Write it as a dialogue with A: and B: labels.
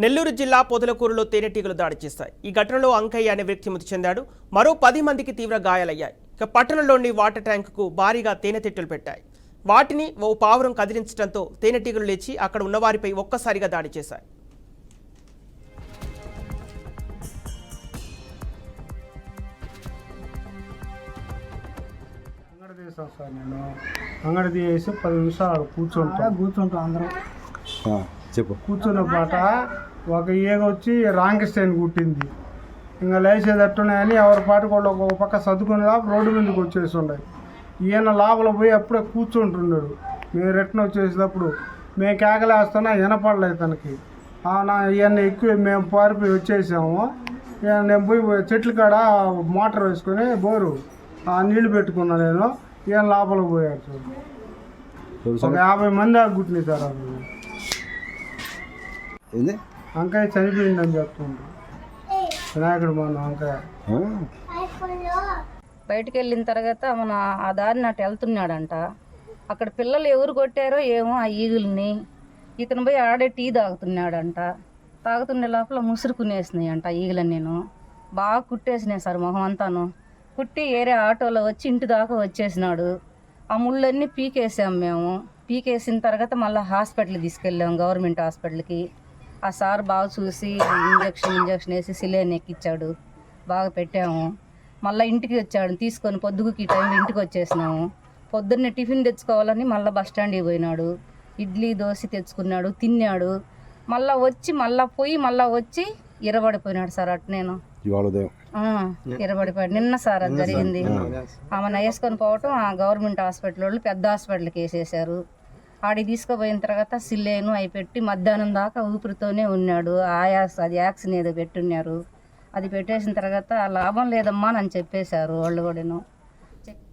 A: నెల్లూరు జిల్లా పొదలకూరులో తేనెటీగలు దాడి చేశాయి. ఈ ఘటనలో అంకయ్య అనే వ్యక్తి మృతి చెందాడు. మరో 10 మందికి తీవ్ర గాయాలయ్యాయి. ఇక పట్టణంలోని వాటర్ ట్యాంకుకు భారీగా తేనెతిట్టలు పెట్టాయి. వాటిని ఓ పావురం కదిలించడంతో తేనెటీగలు లేచి అక్కడ ఉన్నవారిపై ఒక్కసారిగా దాడి చేశాయి.
B: అంగడి తీసి 10 నిమిషాలు కూర్చుంటాం అందరం.
C: చెప్పు.
B: కూర్చున్న పాట ఒక ఈగ వచ్చి రాంకిస్టైన్ కుట్టింది. ఇంకా లేచేటట్టున్నాయని ఎవరి పాటకు వాళ్ళు ఒక పక్క సర్దుకుని రోడ్డు మీదకి వచ్చేసి ఉన్నాయి. ఈయన లోపల పోయి అప్పుడే కూర్చుంటున్నాడు. మేము రిటర్న్ వచ్చేసేటప్పుడు మేము కేకలేస్తున్నా వినపడలేదు తనకి. ఈయన ఎక్కువ మేము పారిపోయి వచ్చేసాము. నేను పోయి చెట్ల కాడ మోటార్ వేసుకొని బోరు నీళ్లు పెట్టుకున్నా. నేను ఈయన లోపలికి పోయాడు సార్. ఒక 50 మంది గుట్టినాయి సార్.
C: ఏంది
B: అంకాయ చనిపోయిందని చెప్తుండ్రు వినాయకుడు మన అంకాయ.
D: బయటికి వెళ్ళిన తర్వాత మన ఆ దారిని అటు వెళ్తున్నాడంట. అక్కడ పిల్లలు ఎవరు కొట్టారో ఏమో ఆ ఈగుల్ని. ఇతను పోయి ఆడే టీ తాగుతున్నాడంట. తాగుతుండే లోపల ముసురుకునేసినాయి అంట ఈగలని. నేను బాగా కుట్టేసినాయి సార్ మొహం అంతాను. కుట్టి ఏరే ఆటోలో వచ్చి ఇంటి దాకా వచ్చేసినాడు. ఆ ముళ్ళన్నీ పీకేసాం మేము. పీకేసిన తర్వాత మళ్ళీ హాస్పిటల్కి తీసుకెళ్ళాం, గవర్నమెంట్ హాస్పిటల్కి. ఆ సార్ బాగా చూసి ఇంజక్షన్ వేసి సిలిండర్ ఎక్కిచ్చాడు. బాగా పెట్టాము. మళ్ళీ ఇంటికి వచ్చాడు తీసుకొని. పొద్దుగుకి టైంలో ఇంటికి వచ్చేసినాము. పొద్దున్నే టిఫిన్ తెచ్చుకోవాలని మళ్ళీ బస్ స్టాండ్కి పోయినాడు. ఇడ్లీ దోశ తెచ్చుకున్నాడు, తిన్నాడు. మళ్ళీ వచ్చి ఇరబడిపోయినాడు సార్. అటు నేను ఇరబడిపోయాడు నిన్న సార్. అది జరిగింది. ఆమెను వేసుకొని పోవటం ఆ గవర్నమెంట్ హాస్పిటల్ వాళ్ళు పెద్ద హాస్పిటల్కి వేసేసారు. ఆడికి తీసుకుపోయిన తర్వాత సిల్లేను అవి పెట్టి మధ్యాహ్నం దాకా ఊపిరితోనే ఉన్నాడు. అది యాక్సిన్ ఏదో పెట్టున్నారు. అది పెట్టేసిన తర్వాత లాభం లేదమ్మా అని చెప్పేశారు వాళ్ళు కూడాను.